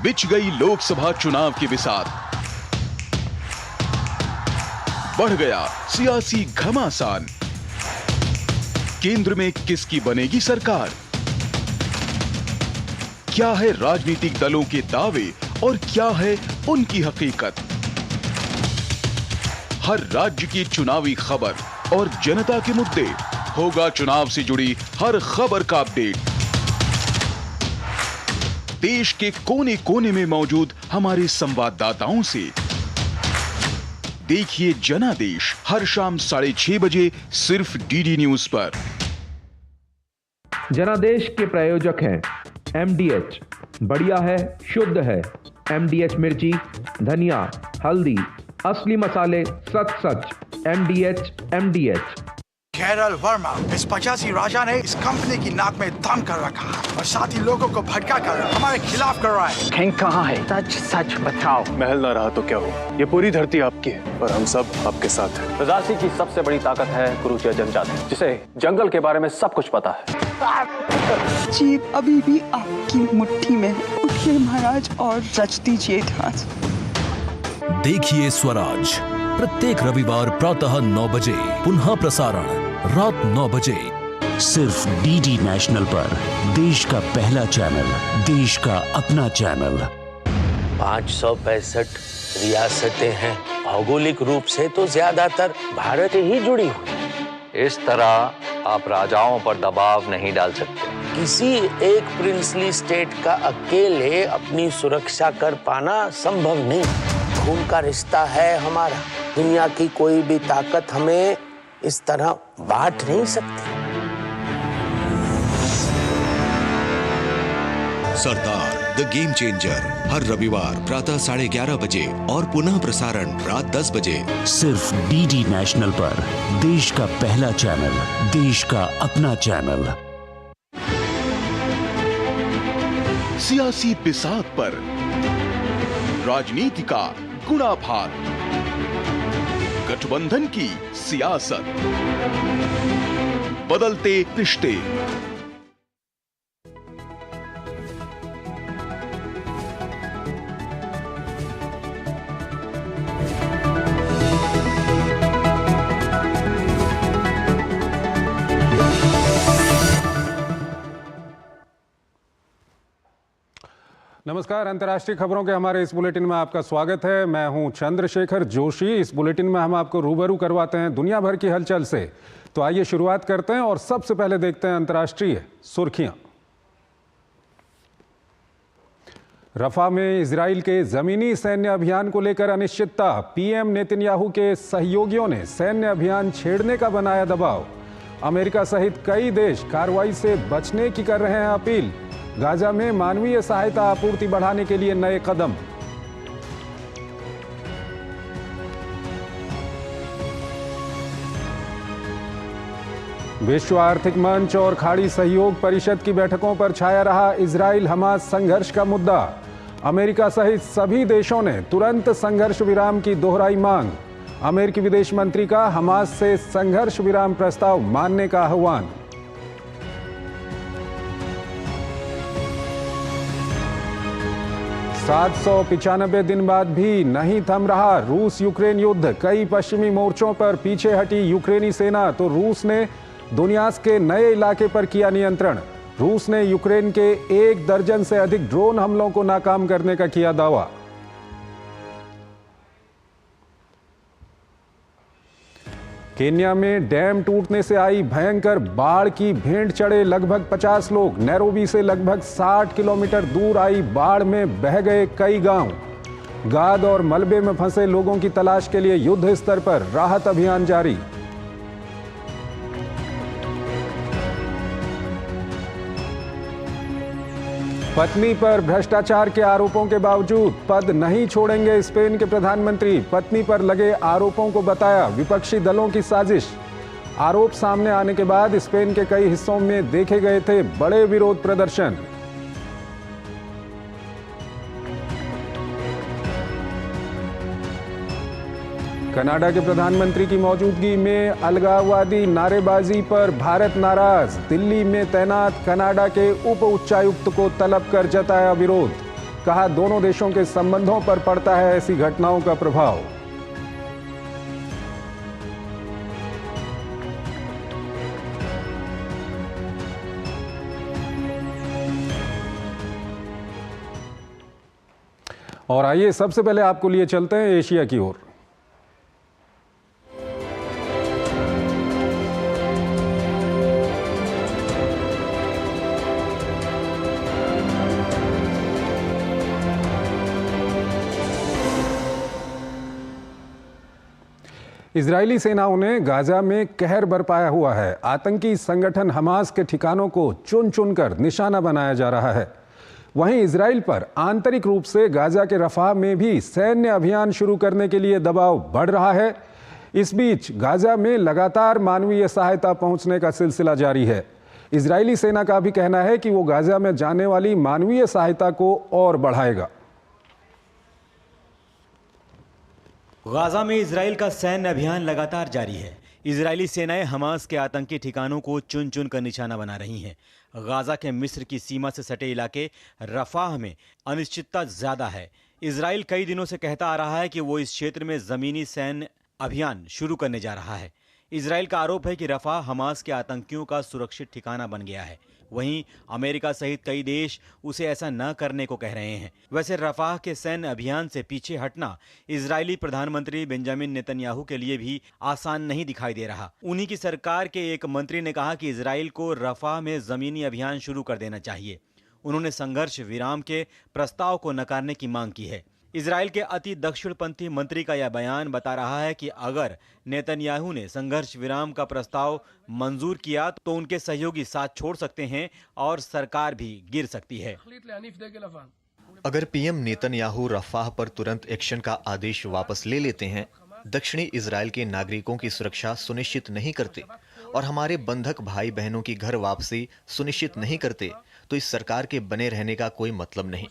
बिछ गई लोकसभा चुनाव की बिसात, बढ़ गया सियासी घमासान। केंद्र में किसकी बनेगी सरकार? क्या है राजनीतिक दलों के दावे और क्या है उनकी हकीकत? हर राज्य की चुनावी खबर और जनता के मुद्दे, होगा चुनाव से जुड़ी हर खबर का अपडेट। देश के कोने कोने में मौजूद हमारे संवाददाताओं से देखिए जनादेश हर शाम 6:30 बजे सिर्फ डीडी न्यूज पर। जनादेश के प्रायोजक हैं MDH, बढ़िया है, शुद्ध है। MDH मिर्ची, धनिया, हल्दी, असली मसाले, सच। MDH। केरल वर्मा इस 85 राजा ने इस कंपनी की नाक में दम कर रखा है और साथ ही लोगों को भड़का कर हमारे खिलाफ कर रहा है। किंग कहाँ है? सच बताओ। महल ना रहा तो क्या हो, ये पूरी धरती आपकी है और हम सब आपके साथ हैं। रजासी की सबसे बड़ी ताकत है कुरुचिया जनजाति, जिसे जंगल के बारे में सब कुछ पता है। जीत अभी भी आपकी मुट्ठी में है। उठिए महाराज और रच दीजिए इतिहास। देखिए स्वराज प्रत्येक रविवार प्रातः 9 बजे, पुनः प्रसारण रात 9 बजे, सिर्फ डीडी नेशनल पर। देश का पहला चैनल, देश का अपना चैनल। 565 रियासतें हैं, भौगोलिक रूप से तो ज्यादातर भारत ही जुड़ी हुई। इस तरह आप राजाओं पर दबाव नहीं डाल सकते। किसी एक प्रिंसली स्टेट का अकेले अपनी सुरक्षा कर पाना संभव नहीं। खून का रिश्ता है हमारा, दुनिया की कोई भी ताकत हमें इस तरह बांट नहीं सकती। सरदार द गेम चेंजर हर रविवार प्रातः 11:30 बजे और पुनः प्रसारण रात 10 बजे, सिर्फ डीडी नेशनल पर। देश का पहला चैनल, देश का अपना चैनल। सियासी बिसात पर राजनीति का गुणाभाग, गठबंधन की सियासत, बदलते रिश्ते। नमस्कार, अंतर्राष्ट्रीय खबरों के हमारे इस बुलेटिन में आपका स्वागत है। मैं हूं चंद्रशेखर जोशी। इस बुलेटिन में हम आपको रूबरू करवाते हैं दुनिया भर की हलचल से। तो आइए शुरुआत करते हैं और सबसे पहले देखते हैं अंतर्राष्ट्रीय सुर्खियां। रफा में इजराइल के जमीनी सैन्य अभियान को लेकर अनिश्चितता। पीएम नेतन्याहू के सहयोगियों ने सैन्य अभियान छेड़ने का बनाया दबाव। अमेरिका सहित कई देश कार्रवाई से बचने की कर रहे हैं अपील। गाजा में मानवीय सहायता आपूर्ति बढ़ाने के लिए नए कदम। विश्व आर्थिक मंच और खाड़ी सहयोग परिषद की बैठकों पर छाया रहा इजराइल हमास संघर्ष का मुद्दा। अमेरिका सहित सभी देशों ने तुरंत संघर्ष विराम की दोहराई मांग। अमेरिकी विदेश मंत्री का हमास से संघर्ष विराम प्रस्ताव मानने का आह्वान। सात 795 दिन बाद भी नहीं थम रहा रूस यूक्रेन युद्ध। कई पश्चिमी मोर्चों पर पीछे हटी यूक्रेनी सेना, तो रूस ने दुनियास के नए इलाके पर किया नियंत्रण। रूस ने यूक्रेन के 1 दर्जन से अधिक ड्रोन हमलों को नाकाम करने का किया दावा। केन्या में डैम टूटने से आई भयंकर बाढ़ की भेंट चढ़े लगभग 50 लोग। नैरोबी से लगभग 60 किलोमीटर दूर आई बाढ़ में बह गए कई गांव। गाद और मलबे में फंसे लोगों की तलाश के लिए युद्ध स्तर पर राहत अभियान जारी। पत्नी पर भ्रष्टाचार के आरोपों के बावजूद पद नहीं छोड़ेंगे स्पेन के प्रधानमंत्री। पत्नी पर लगे आरोपों को बताया विपक्षी दलों की साजिश। आरोप सामने आने के बाद स्पेन के कई हिस्सों में देखे गए थे बड़े विरोध प्रदर्शन। कनाडा के प्रधानमंत्री की मौजूदगी में अलगाववादी नारेबाजी पर भारत नाराज। दिल्ली में तैनात कनाडा के उप उच्चायुक्त को तलब कर जताया विरोध। कहा, दोनों देशों के संबंधों पर पड़ता है ऐसी घटनाओं का प्रभाव। और आइए सबसे पहले आपको लिए चलते हैं एशिया की ओर। इजरायली सेनाओं ने गाजा में कहर बरपाया हुआ है। आतंकी संगठन हमास के ठिकानों को चुन चुनकर निशाना बनाया जा रहा है। वहीं इजराइल पर आंतरिक रूप से गाजा के रफाह में भी सैन्य अभियान शुरू करने के लिए दबाव बढ़ रहा है। इस बीच गाजा में लगातार मानवीय सहायता पहुंचने का सिलसिला जारी है। इजरायली सेना का भी कहना है कि वो गाजा में जाने वाली मानवीय सहायता को और बढ़ाएगा। गाजा में इजराइल का सैन्य अभियान लगातार जारी है। इजरायली सेनाएं हमास के आतंकी ठिकानों को चुन चुन कर निशाना बना रही हैं। गाजा के मिस्र की सीमा से सटे इलाके रफाह में अनिश्चितता ज्यादा है। इजराइल कई दिनों से कहता आ रहा है कि वो इस क्षेत्र में जमीनी सैन्य अभियान शुरू करने जा रहा है। इजराइल का आरोप है कि रफाह हमास के आतंकियों का सुरक्षित ठिकाना बन गया है। वहीं अमेरिका सहित कई देश उसे ऐसा न करने को कह रहे हैं। वैसे रफाह के सैन्य अभियान से पीछे हटना इजरायली प्रधानमंत्री बेंजामिन नेतन्याहू के लिए भी आसान नहीं दिखाई दे रहा। उन्हीं की सरकार के एक मंत्री ने कहा कि इजराइल को रफाह में जमीनी अभियान शुरू कर देना चाहिए। उन्होंने संघर्ष विराम के प्रस्ताव को नकारने की मांग की है। इजराइल के अति दक्षिणपंथी मंत्री का यह बयान बता रहा है कि अगर नेतन्याहू ने संघर्ष विराम का प्रस्ताव मंजूर किया तो उनके सहयोगी साथ छोड़ सकते हैं और सरकार भी गिर सकती है। अगर पीएम नेतन्याहू रफाह पर तुरंत एक्शन का आदेश वापस ले लेते हैं, दक्षिणी इजराइल के नागरिकों की सुरक्षा सुनिश्चित नहीं करते और हमारे बंधक भाई बहनों की घर वापसी सुनिश्चित नहीं करते, तो इस सरकार के बने रहने का कोई मतलब नहीं।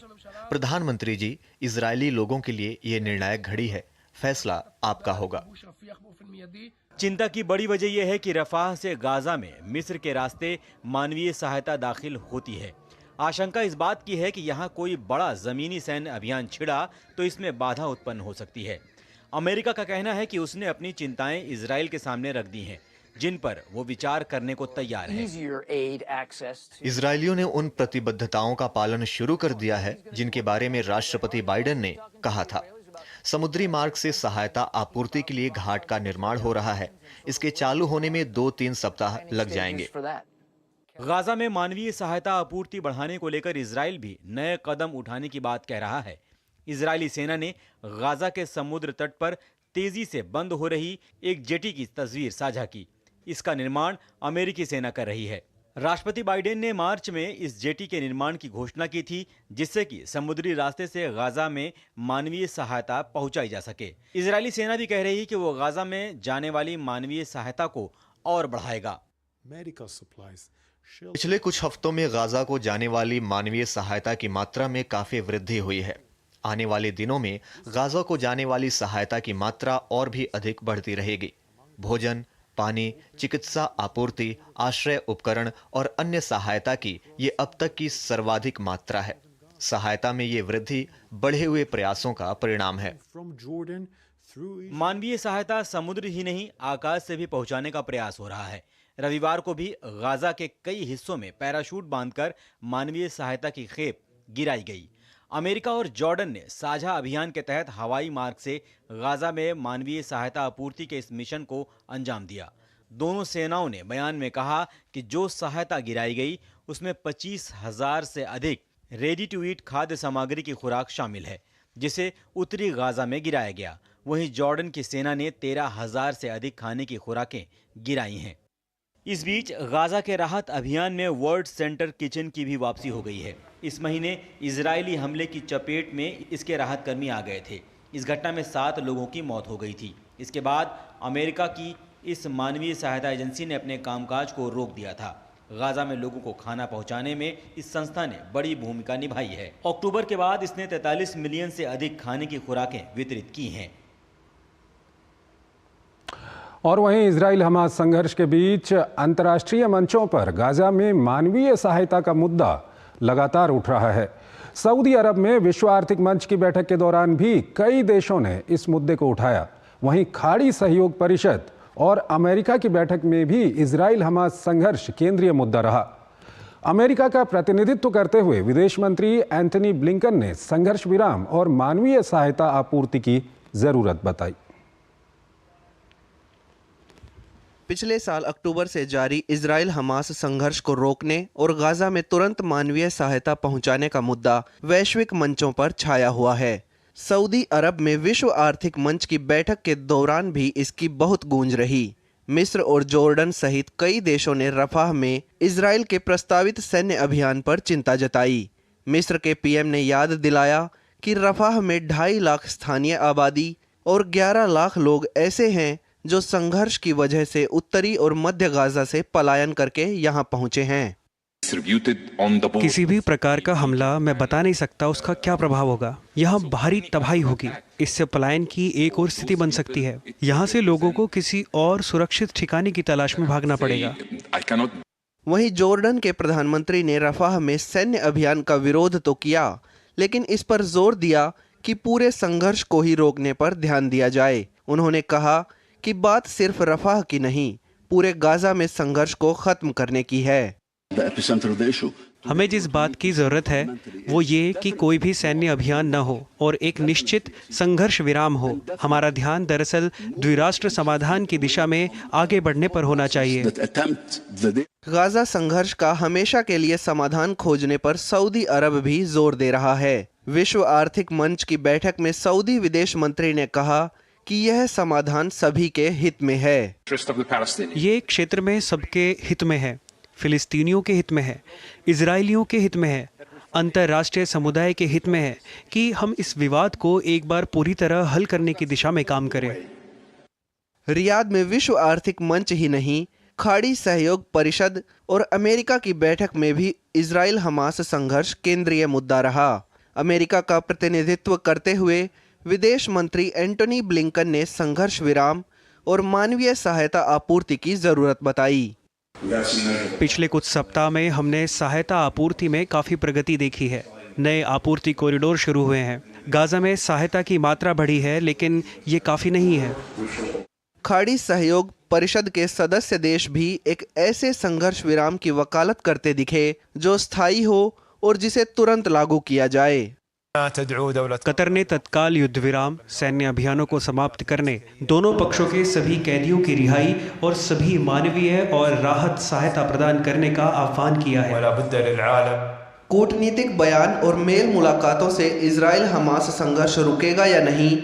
प्रधानमंत्री जी, इजरायली लोगों के लिए ये निर्णायक घड़ी है। फैसला आपका होगा। चिंता की बड़ी वजह यह है कि रफाह से गाजा में मिस्र के रास्ते मानवीय सहायता दाखिल होती है। आशंका इस बात की है कि यहाँ कोई बड़ा जमीनी सैन्य अभियान छिड़ा तो इसमें बाधा उत्पन्न हो सकती है। अमेरिका का कहना है कि उसने अपनी चिंताएं इजराइल के सामने रख दी हैं, जिन पर वो विचार करने को तैयार है। इजरायलियों ने उन प्रतिबद्धताओं का पालन शुरू कर दिया है जिनके बारे में राष्ट्रपति बाइडेन ने कहा था। समुद्री मार्ग से सहायता आपूर्ति के लिए घाट का निर्माण हो रहा है। इसके चालू होने में 2-3 सप्ताह लग जाएंगे। गाजा में मानवीय सहायता आपूर्ति बढ़ाने को लेकर इजराइल भी नए कदम उठाने की बात कह रहा है। इजरायली सेना ने गाजा के समुद्र तट पर तेजी से बंद हो रही एक जेटी की तस्वीर साझा की। इसका निर्माण अमेरिकी सेना कर रही है। राष्ट्रपति बाइडेन ने मार्च में इस जेटी के निर्माण की घोषणा की थी, जिससे कि समुद्री रास्ते से गाजा में मानवीय सहायता पहुंचाई जा सके। इजरायली सेना भी कह रही है कि वो गाजा में जाने वाली मानवीय सहायता को और बढ़ाएगा। पिछले कुछ हफ्तों में गाजा को जाने वाली मानवीय सहायता की मात्रा में काफी वृद्धि हुई है। आने वाले दिनों में गाजा को जाने वाली सहायता की मात्रा और भी अधिक बढ़ती रहेगी। भोजन, पानी, चिकित्सा आपूर्ति, आश्रय उपकरण और अन्य सहायता की ये अब तक की सर्वाधिक मात्रा है। सहायता में ये वृद्धि बढ़े हुए प्रयासों का परिणाम है। मानवीय सहायता समुद्र ही नहीं, आकाश से भी पहुंचाने का प्रयास हो रहा है। रविवार को भी गाजा के कई हिस्सों में पैराशूट बांधकर मानवीय सहायता की खेप गिराई गई। अमेरिका और जॉर्डन ने साझा अभियान के तहत हवाई मार्ग से गाजा में मानवीय सहायता आपूर्ति के इस मिशन को अंजाम दिया। दोनों सेनाओं ने बयान में कहा कि जो सहायता गिराई गई उसमें 25,000 से अधिक रेडी टू ईट खाद्य सामग्री की खुराक शामिल है, जिसे उत्तरी गाजा में गिराया गया। वहीं जॉर्डन की सेना ने 13,000 से अधिक खाने की खुराकें गिराई हैं। इस बीच गाजा के राहत अभियान में वर्ल्ड सेंटर किचन की भी वापसी हो गई है। इस महीने इजरायली हमले की चपेट में इसके राहत कर्मी आ गए थे। इस घटना में 7 लोगों की मौत हो गई थी। इसके बाद अमेरिका की इस मानवीय सहायता एजेंसी ने अपने कामकाज को रोक दिया था। गाजा में लोगों को खाना पहुंचाने में इस संस्था ने बड़ी भूमिका निभाई है। अक्टूबर के बाद इसने 43 मिलियन से अधिक खाने की खुराकें वितरित की हैं। और वहीं इजराइल हमास संघर्ष के बीच अंतर्राष्ट्रीय मंचों पर गाजा में मानवीय सहायता का मुद्दा लगातार उठ रहा है। सऊदी अरब में विश्व आर्थिक मंच की बैठक के दौरान भी कई देशों ने इस मुद्दे को उठाया। वहीं खाड़ी सहयोग परिषद और अमेरिका की बैठक में भी इजराइल हमास संघर्ष केंद्रीय मुद्दा रहा। अमेरिका का प्रतिनिधित्व करते हुए विदेश मंत्री एंथनी ब्लिंकन ने संघर्ष विराम और मानवीय सहायता आपूर्ति की जरूरत बताई। पिछले साल अक्टूबर से जारी इजराइल हमास संघर्ष को रोकने और गाजा में तुरंत मानवीय सहायता पहुंचाने का मुद्दा वैश्विक मंचों पर छाया हुआ है। सऊदी अरब में विश्व आर्थिक मंच की बैठक के दौरान भी इसकी बहुत गूंज रही। मिस्र और जॉर्डन सहित कई देशों ने रफाह में इजराइल के प्रस्तावित सैन्य अभियान पर चिंता जताई। मिस्र के पीएम ने याद दिलाया कि रफाह में 2.5 लाख स्थानीय आबादी और 11 लाख लोग ऐसे हैं जो संघर्ष की वजह से उत्तरी और मध्य गाजा से पलायन करके यहां पहुंचे हैं। किसी भी प्रकार का हमला मैं बता नहीं सकता उसका क्या प्रभाव होगा। यहाँ भारी तबाही होगी। इससे पलायन की एक और स्थिति बन सकती है। यहाँ से लोगों को किसी और सुरक्षित ठिकाने की तलाश में भागना पड़ेगा। वहीं जॉर्डन के प्रधानमंत्री ने रफाह में सैन्य अभियान का विरोध तो किया, लेकिन इस पर जोर दिया कि पूरे संघर्ष को ही रोकने पर ध्यान दिया जाए। उन्होंने कहा कि बात सिर्फ रफाह की नहीं, पूरे गाजा में संघर्ष को खत्म करने की है। हमें जिस बात की जरूरत है वो ये कि कोई भी सैन्य अभियान न हो और एक निश्चित संघर्ष विराम हो। हमारा ध्यान दरअसल द्विराष्ट्र समाधान की दिशा में आगे बढ़ने पर होना चाहिए। गाजा संघर्ष का हमेशा के लिए समाधान खोजने पर सऊदी अरब भी जोर दे रहा है। विश्व आर्थिक मंच की बैठक में सऊदी विदेश मंत्री ने कहा कि यह समाधान सभी के हित में है। ये क्षेत्र में सबके हित में है, फिलिस्तीनियों के हित में है, इजरायलियों के हित में है, अंतर्राष्ट्रीय समुदाय के हित में है कि हम इस विवाद को एक बार पूरी तरह हल करने की दिशा में काम करें। रियाद में विश्व आर्थिक मंच ही नहीं, खाड़ी सहयोग परिषद और अमेरिका की बैठक में भी इजराइल हमास संघर्ष केंद्रीय मुद्दा रहा। अमेरिका का प्रतिनिधित्व करते हुए विदेश मंत्री एंटनी ब्लिंकन ने संघर्ष विराम और मानवीय सहायता आपूर्ति की जरूरत बताई। पिछले कुछ सप्ताह में हमने सहायता आपूर्ति में काफी प्रगति देखी है। नए आपूर्ति कॉरिडोर शुरू हुए हैं। गाजा में सहायता की मात्रा बढ़ी है, लेकिन ये काफी नहीं है। खाड़ी सहयोग परिषद के सदस्य देश भी एक ऐसे संघर्ष विराम की वकालत करते दिखे जो स्थायी हो और जिसे तुरंत लागू किया जाए। कतर ने तत्काल युद्ध विराम, सैन्य अभियानों को समाप्त करने, दोनों पक्षों के सभी कैदियों की रिहाई और सभी मानवीय और राहत सहायता प्रदान करने का आह्वान किया है। कूटनीतिक बयान और मेल मुलाकातों से इजराइल हमास संघर्ष रुकेगा या नहीं,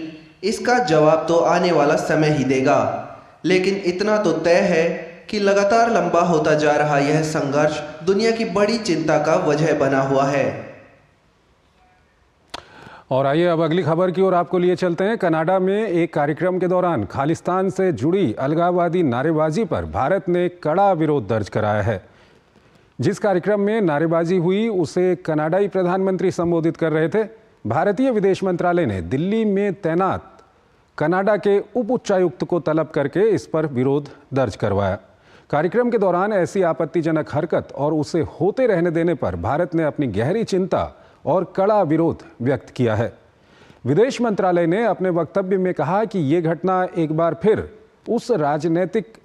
इसका जवाब तो आने वाला समय ही देगा। लेकिन इतना तो तय है कि लगातार लंबा होता जा रहा यह संघर्ष दुनिया की बड़ी चिंता का वजह बना हुआ है। और आइए अब अगली खबर की ओर आपको लिए चलते हैं। कनाडा में एक कार्यक्रम के दौरान खालिस्तान से जुड़ी अलगाववादी नारेबाजी पर भारत ने कड़ा विरोध दर्ज कराया है। जिस कार्यक्रम में नारेबाजी हुई उसे कनाडाई प्रधानमंत्री संबोधित कर रहे थे। भारतीय विदेश मंत्रालय ने दिल्ली में तैनात कनाडा के उप उच्चायुक्त को तलब करके इस पर विरोध दर्ज करवाया। कार्यक्रम के दौरान ऐसी आपत्तिजनक हरकत और उसे होते रहने देने पर भारत ने अपनी गहरी चिंता और कड़ा विरोध व्यक्त किया है। विदेश मंत्रालय ने अपने वक्तव्य में कहा कि ये घटना एक बार फिर उस राजनीतिक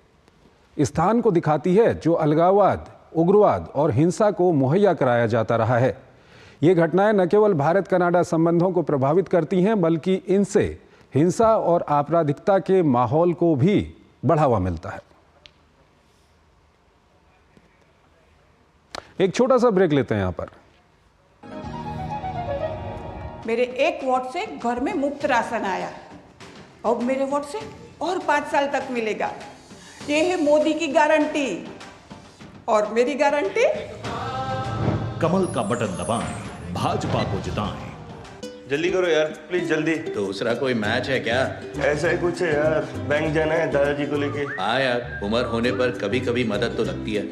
स्थान को दिखाती है जो अलगाववाद, उग्रवाद और हिंसा को मुहैया कराया जाता रहा है। ये घटनाएं न केवल भारत कनाडा संबंधों को प्रभावित करती हैं, बल्कि इनसे हिंसा और आपराधिकता के माहौल को भी बढ़ावा मिलता है। एक छोटा सा ब्रेक लेते हैं यहाँ पर। मेरे 1 वोट से घर में मुफ्त राशन आया, अब मेरे वोट से और 5 साल तक मिलेगा। ये है मोदी की गारंटी और मेरी गारंटी। कमल का बटन दबाएं, भाजपा को जिताएं। जल्दी करो यार, प्लीज जल्दी। दूसरा कोई मैच है क्या? ऐसा ही कुछ है यार, बैंक जाना है दादाजी को लेके। हाँ यार, उम्र होने पर कभी कभी मदद तो लगती है,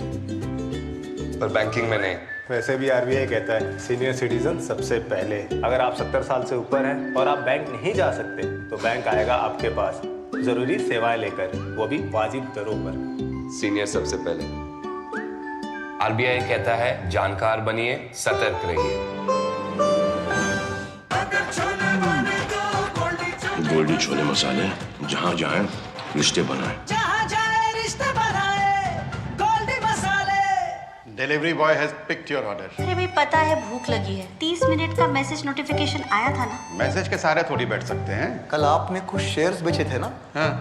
पर बैंकिंग में नहीं। वैसे भी आरबीआई कहता है सीनियर सिटीजन सबसे पहले। अगर आप 70 साल से ऊपर हैं और आप बैंक नहीं जा सकते तो बैंक आएगा आपके पास जरूरी सेवाएं लेकर, वो भी वाजिब दरों पर। सीनियर सबसे पहले। आरबीआई कहता है जानकार बनिए, सतर्क रहिए। छोले मसाले जहाँ जाए रिश्ते बनाए। जहाँ जाए रिश्ते बनाए, गोल्डी मसाले। Delivery boy has picked your order. अरे भाई पता है भूख लगी है। 30 मिनट का मैसेज नोटिफिकेशन आया था ना। मैसेज के सारे थोड़ी बैठ सकते हैं। कल आपने कुछ शेयर्स बेचे थे ना? हाँ,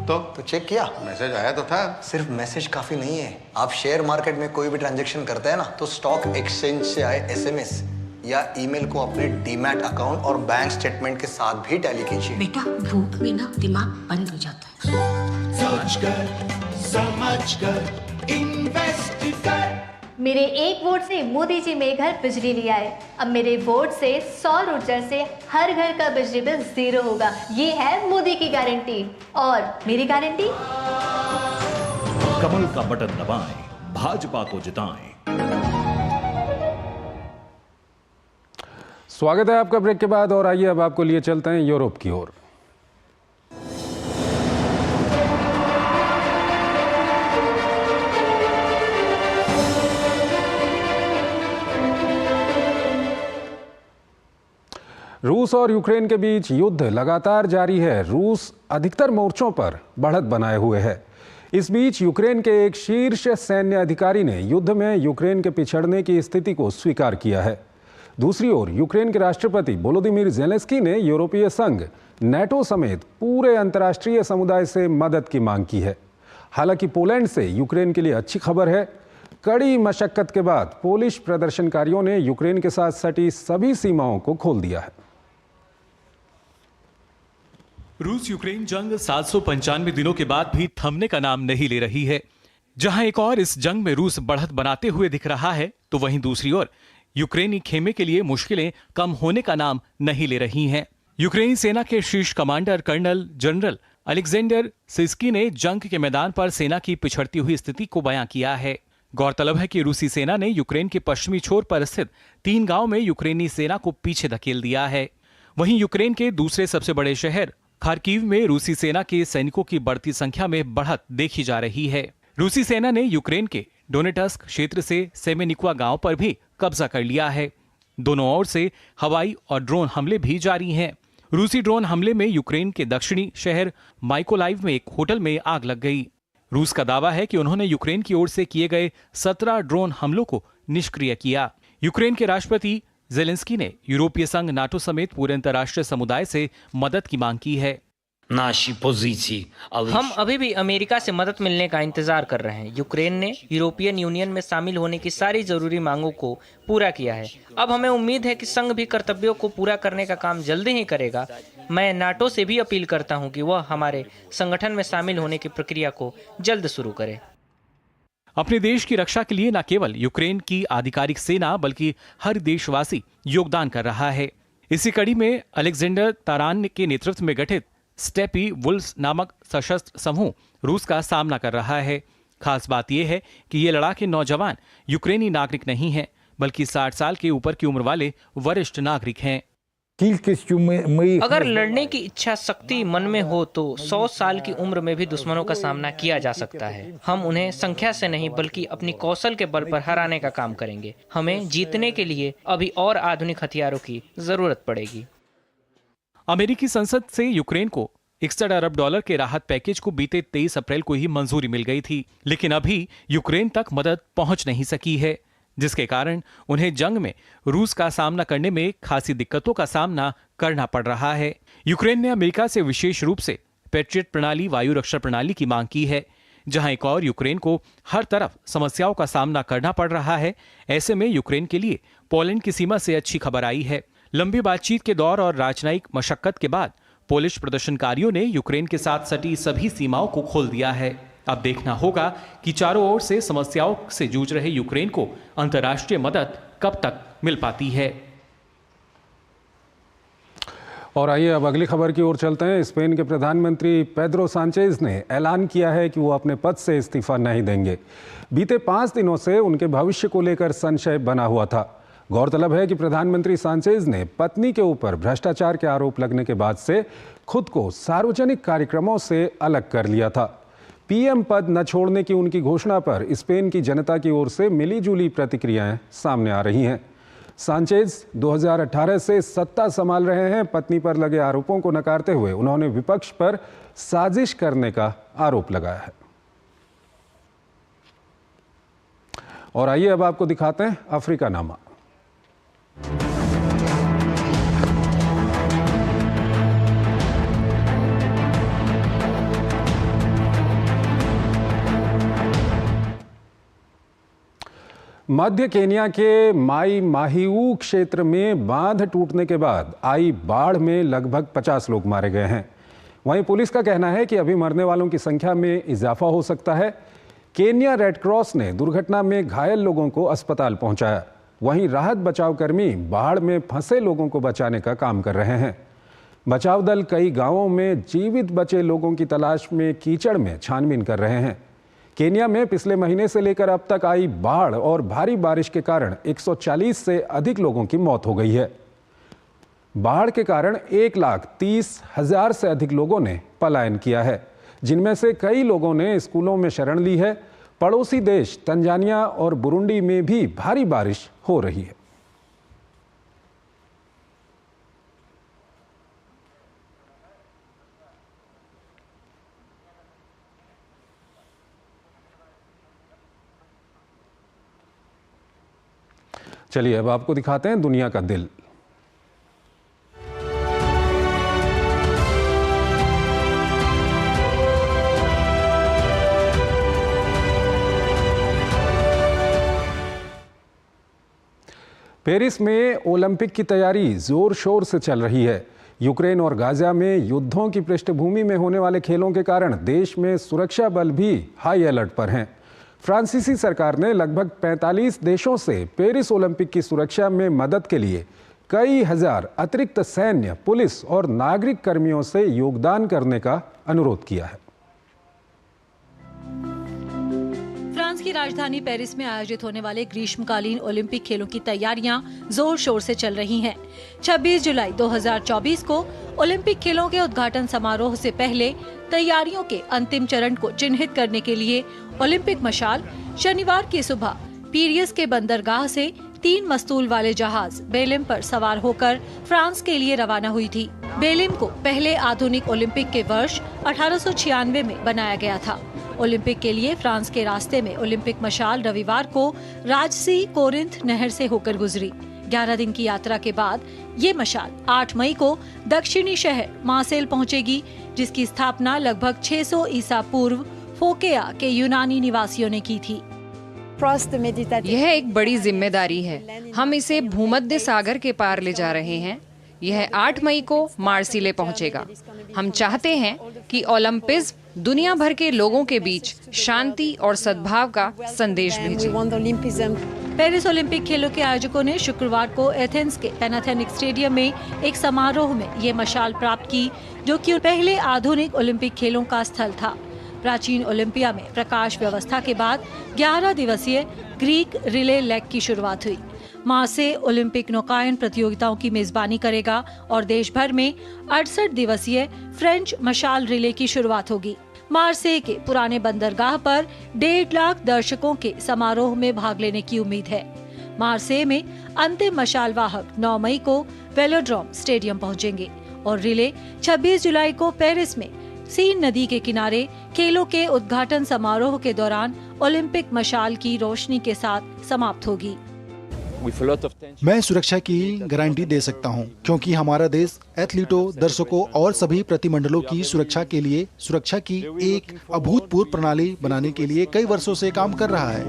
तो चेक किया? मैसेज आया तो था। सिर्फ मैसेज काफी नहीं है। आप शेयर मार्केट में कोई भी ट्रांजैक्शन करते हैं ना, तो स्टॉक एक्सचेंज से आए एसएमएस या ईमेल को अपने डीमैट अकाउंट और बैंक स्टेटमेंट के साथ भी टैली कीजिए। बेटा भूख में ना दिमाग बंद हो जाता है। सोच कर, समझ कर, इन्वेस्ट कर। मेरे एक वोट से मोदी जी मेरे घर बिजली ले आए। अब मेरे वोट से सौर ऊर्जा से हर घर का बिजली बिल 0 होगा। ये है मोदी की गारंटी। और मेरी गारंटी? कमल का बटन दबाएं, भाजपा को जिताएं। स्वागत है आपका ब्रेक के बाद और आइए अब आपको लिए चलते हैं यूरोप की ओर। रूस और यूक्रेन के बीच युद्ध लगातार जारी है। रूस अधिकतर मोर्चों पर बढ़त बनाए हुए है। इस बीच यूक्रेन के एक शीर्ष सैन्य अधिकारी ने युद्ध में यूक्रेन के पिछड़ने की स्थिति को स्वीकार किया है। दूसरी ओर यूक्रेन के राष्ट्रपति वोलोदिमीर ज़ेलेंस्की ने यूरोपीय संघ, नाटो समेत पूरे अंतर्राष्ट्रीय समुदाय से मदद की मांग की है। हालांकि पोलैंड से यूक्रेन के लिए अच्छी खबर है। कड़ी मशक्कत के बाद पोलिश प्रदर्शनकारियों ने यूक्रेन के साथ सटी सभी सीमाओं को खोल दिया है। रूस यूक्रेन जंग 795 दिनों के बाद भी थमने का नाम नहीं ले रही है। जहां एक और इस जंग में रूस बढ़त बनाते हुए दिख रहा है, तो वहीं दूसरी ओर यूक्रेनी खेमे के लिए मुश्किलें कम होने का नाम नहीं ले रही हैं। यूक्रेनी सेना के शीर्ष कमांडर कर्नल जनरल अलेक्जेंडर सिस्की ने जंग के मैदान पर सेना की पिछड़ती हुई स्थिति को बयां किया है। गौरतलब है कि रूसी सेना ने यूक्रेन के पश्चिमी छोर पर स्थित 3 गांव में यूक्रेनी सेना को पीछे धकेल दिया है। वहीं यूक्रेन के दूसरे सबसे बड़े शहर खार्किव में रूसी सेना के सैनिकों की बढ़ती संख्या में बढ़त देखी जा रही है। रूसी सेना ने यूक्रेन के डोनेटस्क क्षेत्र से सेमेनिक्वा गांव पर भी कब्जा कर लिया है। दोनों ओर से हवाई और ड्रोन हमले भी जारी हैं। रूसी ड्रोन हमले में यूक्रेन के दक्षिणी शहर माइकोलाइव में एक होटल में आग लग गई। रूस का दावा है कि उन्होंने यूक्रेन की ओर से किए गए 17 ड्रोन हमलों को निष्क्रिय किया। यूक्रेन के राष्ट्रपति ज़ेलेंस्की ने यूरोपीय संघ, नाटो समेत पूरे अंतर्राष्ट्रीय समुदाय से मदद की मांग की है। हम अभी भी अमेरिका से मदद मिलने का इंतजार कर रहे हैं। यूक्रेन ने यूरोपियन यूनियन में शामिल होने की सारी जरूरी मांगों को पूरा किया है। अब हमें उम्मीद है कि संघ भी कर्तव्यों को पूरा करने का काम जल्दी ही करेगा। मैं नाटो से भी अपील करता हूं कि वह हमारे संगठन में शामिल होने की प्रक्रिया को जल्द शुरू करे। अपने देश की रक्षा के लिए न केवल यूक्रेन की आधिकारिक सेना बल्कि हर देशवासी योगदान कर रहा है। इसी कड़ी में अलेक्जेंडर तारान के नेतृत्व में गठित स्टेपी वुल्स नामक सशस्त्र समूह रूस का सामना कर रहा है। खास बात यह है कि ये लड़ाके नौजवान यूक्रेनी नागरिक नहीं हैं, बल्कि 60 साल के ऊपर की उम्र वाले वरिष्ठ नागरिक हैं। अगर लड़ने की इच्छा शक्ति मन में हो तो 100 साल की उम्र में भी दुश्मनों का सामना किया जा सकता है। हम उन्हें संख्या से नहीं बल्कि अपनी कौशल के बल पर हराने का काम करेंगे। हमें जीतने के लिए अभी और आधुनिक हथियारों की जरूरत पड़ेगी। अमेरिकी संसद से यूक्रेन को $61 अरब के राहत पैकेज को बीते 23 अप्रैल को ही मंजूरी मिल गई थी, लेकिन अभी यूक्रेन तक मदद पहुंच नहीं सकी है, जिसके कारण उन्हें जंग में रूस का सामना करने में खासी दिक्कतों का सामना करना पड़ रहा है। यूक्रेन ने अमेरिका से विशेष रूप से पैट्रियट प्रणाली, वायु रक्षा प्रणाली की मांग की है। जहां एक और यूक्रेन को हर तरफ समस्याओं का सामना करना पड़ रहा है, ऐसे में यूक्रेन के लिए पोलैंड की सीमा से अच्छी खबर आई है। लंबी बातचीत के दौर और राजनयिक मशक्कत के बाद पोलिश प्रदर्शनकारियों ने यूक्रेन के साथ सटी सभी सीमाओं को खोल दिया है। अब देखना होगा कि चारों ओर से समस्याओं से जूझ रहे यूक्रेन को अंतर्राष्ट्रीय मदद कब तक मिल पाती है। और आइए अब अगली खबर की ओर चलते हैं। स्पेन के प्रधानमंत्री पेड्रो सांचेज ने ऐलान किया है कि वो अपने पद से इस्तीफा नहीं देंगे। बीते 5 दिनों से उनके भविष्य को लेकर संशय बना हुआ था। गौरतलब है कि प्रधानमंत्री सांचेज ने पत्नी के ऊपर भ्रष्टाचार के आरोप लगने के बाद से खुद को सार्वजनिक कार्यक्रमों से अलग कर लिया था। पीएम पद न छोड़ने की उनकी घोषणा पर स्पेन की जनता की ओर से मिलीजुली प्रतिक्रियाएं सामने आ रही हैं। सांचेज 2018 से सत्ता संभाल रहे हैं। पत्नी पर लगे आरोपों को नकारते हुए उन्होंने विपक्ष पर साजिश करने का आरोप लगाया है। और आइए अब आपको दिखाते हैं अफ्रीका नामा। मध्य केन्या के माई माहिऊ क्षेत्र में बांध टूटने के बाद आई बाढ़ में लगभग 50 लोग मारे गए हैं। वहीं पुलिस का कहना है कि अभी मरने वालों की संख्या में इजाफा हो सकता है। केन्या रेड क्रॉस ने दुर्घटना में घायल लोगों को अस्पताल पहुंचाया। वहीं राहत बचाव कर्मी बाढ़ में फंसे लोगों को बचाने का काम कर रहे हैं। बचाव दल कई गांवों में जीवित बचे लोगों की तलाश में कीचड़ में छानबीन कर रहे हैं। केन्या में पिछले महीने से लेकर अब तक आई बाढ़ और भारी बारिश के कारण 140 से अधिक लोगों की मौत हो गई है। बाढ़ के कारण 1,30,000 से अधिक लोगों ने पलायन किया है, जिनमें से कई लोगों ने स्कूलों में शरण ली है। पड़ोसी देश तंजानिया और बुरुंडी में भी भारी बारिश हो रही है। चलिए अब आपको दिखाते हैं दुनिया का दिल। पेरिस में ओलंपिक की तैयारी जोर शोर से चल रही है। यूक्रेन और गाजा में युद्धों की पृष्ठभूमि में होने वाले खेलों के कारण देश में सुरक्षा बल भी हाई अलर्ट पर हैं। फ्रांसीसी सरकार ने लगभग 45 देशों से पेरिस ओलंपिक की सुरक्षा में मदद के लिए कई हजार अतिरिक्त सैन्य, पुलिस और नागरिक कर्मियों से योगदान करने का अनुरोध किया है। फ्रांस की राजधानी पेरिस में आयोजित होने वाले ग्रीष्मकालीन ओलंपिक खेलों की तैयारियां जोर शोर से चल रही हैं। 26 जुलाई 2024 को ओलंपिक खेलों के उद्घाटन समारोह से पहले तैयारियों के अंतिम चरण को चिन्हित करने के लिए ओलंपिक मशाल शनिवार की सुबह पीरियस के बंदरगाह से 3 मस्तूल वाले जहाज बेलिम पर सवार होकर फ्रांस के लिए रवाना हुई थी। बेलिम को पहले आधुनिक ओलंपिक के वर्ष 1896 में बनाया गया था। ओलंपिक के लिए फ्रांस के रास्ते में ओलंपिक मशाल रविवार को राजसी कोरिंथ नहर से होकर गुजरी। 11 दिन की यात्रा के बाद ये मशाल 8 मई को दक्षिणी शहर मार्सेल पहुंचेगी, जिसकी स्थापना लगभग 600 ईसा पूर्व फोकेया के यूनानी निवासियों ने की थी। यह एक बड़ी जिम्मेदारी है। हम इसे भूमध्य सागर के पार ले जा रहे हैं। यह 8 मई को मार्सिले पहुंचेगा। हम चाहते हैं कि ओलंपिज्म दुनिया भर के लोगों के बीच शांति और सद्भाव का संदेश भेजे। पेरिस ओलंपिक खेलों के आयोजकों ने शुक्रवार को एथेंस के पैनाथेनिक स्टेडियम में एक समारोह में ये मशाल प्राप्त की, जो कि पहले आधुनिक ओलंपिक खेलों का स्थल था। प्राचीन ओलंपिया में प्रकाश व्यवस्था के बाद 11 दिवसीय ग्रीक रिले लेग की शुरुआत हुई। मार्से ओलंपिक नौकायन प्रतियोगिताओं की मेजबानी करेगा और देश भर में 68 दिवसीय फ्रेंच मशाल रिले की शुरुआत होगी। मार्से के पुराने बंदरगाह पर 1.5 लाख दर्शकों के समारोह में भाग लेने की उम्मीद है। मार्से में अंतिम मशाल वाहक 9 मई को वेलोड्रोम स्टेडियम पहुंचेंगे और रिले 26 जुलाई को पेरिस में सीन नदी के किनारे खेलों के उद्घाटन समारोह के दौरान ओलंपिक मशाल की रोशनी के साथ समाप्त होगी। मैं सुरक्षा की गारंटी दे सकता हूं, क्योंकि हमारा देश एथलीटों, दर्शकों और सभी प्रतिमंडलों की सुरक्षा के लिए सुरक्षा की एक अभूतपूर्व प्रणाली बनाने के लिए कई वर्षों से काम कर रहा है।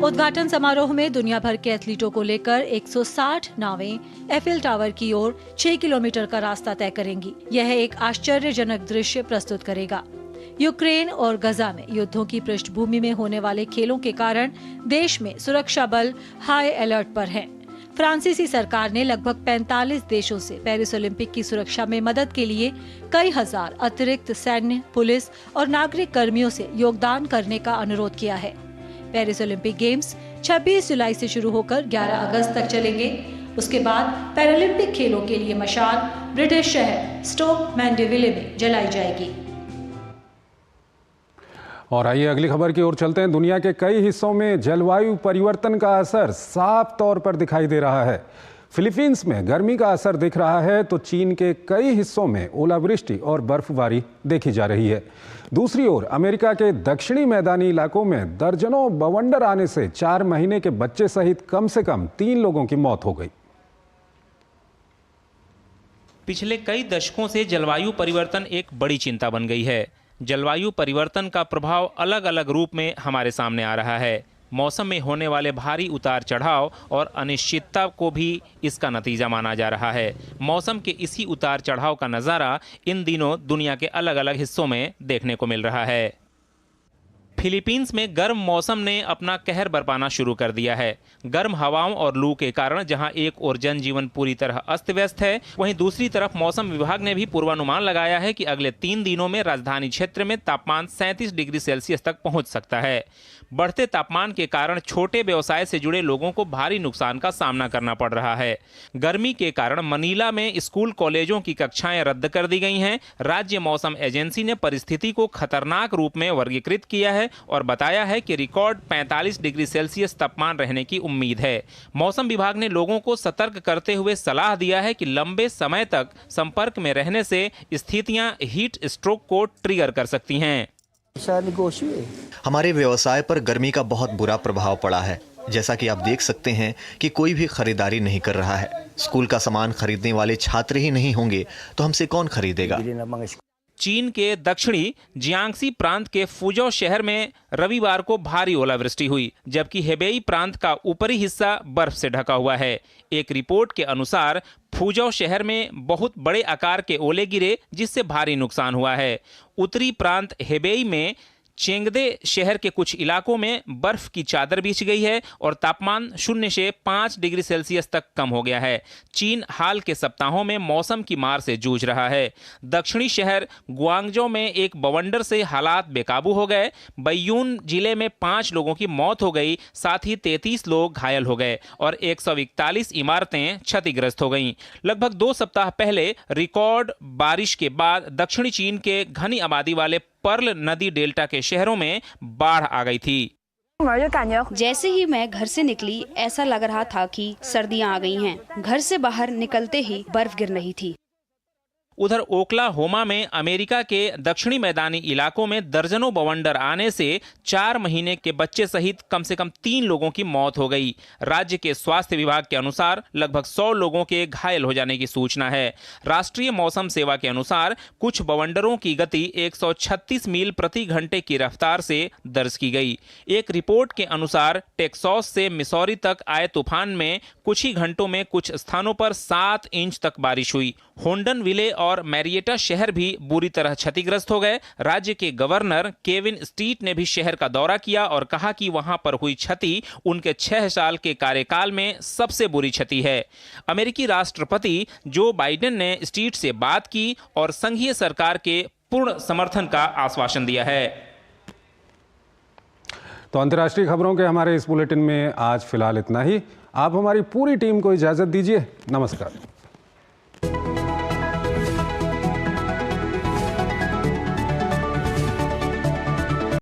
उद्घाटन समारोह में दुनिया भर के एथलीटों को लेकर 160 नावें एफिल टावर की ओर 6 किलोमीटर का रास्ता तय करेंगी। यह एक आश्चर्यजनक दृश्य प्रस्तुत करेगा। यूक्रेन और गजा में युद्धों की पृष्ठभूमि में होने वाले खेलों के कारण देश में सुरक्षा बल हाई अलर्ट पर हैं। फ्रांसीसी सरकार ने लगभग 45 देशों से पेरिस ओलंपिक की सुरक्षा में मदद के लिए कई हजार अतिरिक्त सैन्य, पुलिस और नागरिक कर्मियों से योगदान करने का अनुरोध किया है। पेरिस ओलंपिक गेम्स 26 जुलाई से शुरू होकर 11 अगस्त तक चलेंगे। उसके बाद पैरालंपिक खेलों के लिए मशाल ब्रिटिश शहर स्टोक मैंडेविले में जलाई जाएगी। और आइए अगली खबर की ओर चलते हैं। दुनिया के कई हिस्सों में जलवायु परिवर्तन का असर साफ तौर पर दिखाई दे रहा है। फिलीपींस में गर्मी का असर दिख रहा है तो चीन के कई हिस्सों में ओलावृष्टि और बर्फबारी देखी जा रही है। दूसरी ओर अमेरिका के दक्षिणी मैदानी इलाकों में दर्जनों बवंडर आने से 4 महीने के बच्चे सहित कम से कम 3 लोगों की मौत हो गई। पिछले कई दशकों से जलवायु परिवर्तन एक बड़ी चिंता बन गई है। जलवायु परिवर्तन का प्रभाव अलग अलग रूप में हमारे सामने आ रहा है। मौसम में होने वाले भारी उतार चढ़ाव और अनिश्चितता को भी इसका नतीजा माना जा रहा है। मौसम के इसी उतार चढ़ाव का नज़ारा इन दिनों दुनिया के अलग अलग हिस्सों में देखने को मिल रहा है। फिलीपींस में गर्म मौसम ने अपना कहर बरपाना शुरू कर दिया है। गर्म हवाओं और लू के कारण जहां एक ओर जनजीवन पूरी तरह अस्त व्यस्त है, वहीं दूसरी तरफ मौसम विभाग ने भी पूर्वानुमान लगाया है कि अगले 3 दिनों में राजधानी क्षेत्र में तापमान 37 डिग्री सेल्सियस तक पहुंच सकता है। बढ़ते तापमान के कारण छोटे व्यवसाय से जुड़े लोगों को भारी नुकसान का सामना करना पड़ रहा है। गर्मी के कारण मनीला में स्कूल कॉलेजों की कक्षाएं रद्द कर दी गई हैं। राज्य मौसम एजेंसी ने परिस्थिति को खतरनाक रूप में वर्गीकृत किया है और बताया है कि रिकॉर्ड 45 डिग्री सेल्सियस तापमान रहने की उम्मीद है। मौसम विभाग ने लोगों को सतर्क करते हुए सलाह दिया है कि लंबे समय तक संपर्क में रहने से स्थितियां हीट स्ट्रोक को ट्रिगर कर सकती हैं। हमारे व्यवसाय पर गर्मी का बहुत बुरा प्रभाव पड़ा है। जैसा कि आप देख सकते हैं कि कोई भी खरीदारी नहीं कर रहा है। स्कूल का सामान खरीदने वाले छात्र ही नहीं होंगे तो हमसे कौन खरीदेगा। चीन के दक्षिणी जियांगसी प्रांत के फुजौ शहर में रविवार को भारी ओलावृष्टि हुई, जबकि हेबेई प्रांत का ऊपरी हिस्सा बर्फ से ढका हुआ है। एक रिपोर्ट के अनुसार फुजौ शहर में बहुत बड़े आकार के ओले गिरे, जिससे भारी नुकसान हुआ है। उत्तरी प्रांत हेबेई में चेंगदे शहर के कुछ इलाकों में बर्फ की चादर बिछ गई है और तापमान 0 से 5 डिग्री सेल्सियस तक कम हो गया है। चीन हाल के सप्ताहों में मौसम की मार से जूझ रहा है। दक्षिणी शहर ग्वांगझो में एक बवंडर से हालात बेकाबू हो गए। बैयून जिले में 5 लोगों की मौत हो गई, साथ ही 33 लोग घायल हो गए और 141 इमारतें क्षतिग्रस्त हो गईं। लगभग 2 सप्ताह पहले रिकॉर्ड बारिश के बाद दक्षिणी चीन के घनी आबादी वाले पर्ल नदी डेल्टा के शहरों में बाढ़ आ गई थी। जैसे ही मैं घर से निकली, ऐसा लग रहा था कि सर्दियां आ गई हैं। घर से बाहर निकलते ही बर्फ गिर रही थी। उधर ओक्लाहोमा में अमेरिका के दक्षिणी मैदानी इलाकों में दर्जनों बवंडर आने से 4 महीने के बच्चे सहित कम से कम 3 लोगों की मौत हो गई। राज्य के स्वास्थ्य विभाग के अनुसार लगभग 100 लोगों के घायल हो जाने की सूचना है। राष्ट्रीय मौसम सेवा के अनुसार कुछ बवंडरों की गति 136 मील प्रति घंटे की रफ्तार से दर्ज की गई। एक रिपोर्ट के अनुसार टेक्सास से मिसौरी तक आए तूफान में कुछ ही घंटों में कुछ स्थानों पर 7 इंच तक बारिश हुई। होंडनविले और मैरिएटा शहर भी बुरी तरह क्षतिग्रस्त हो गए। राज्य के गवर्नर केविन स्टीट ने भी शहर का दौरा किया और कहा कि वहां पर हुई क्षति उनके 6 साल के कार्यकाल में सबसे बुरी क्षति है। अमेरिकी राष्ट्रपति जो बाइडेन ने स्टीट से बात की और संघीय सरकार के पूर्ण समर्थन का आश्वासन दिया है। तो अंतर्राष्ट्रीय खबरों के हमारे इस बुलेटिन में आज फिलहाल इतना ही। आप हमारी पूरी टीम को इजाजत दीजिए। नमस्कार।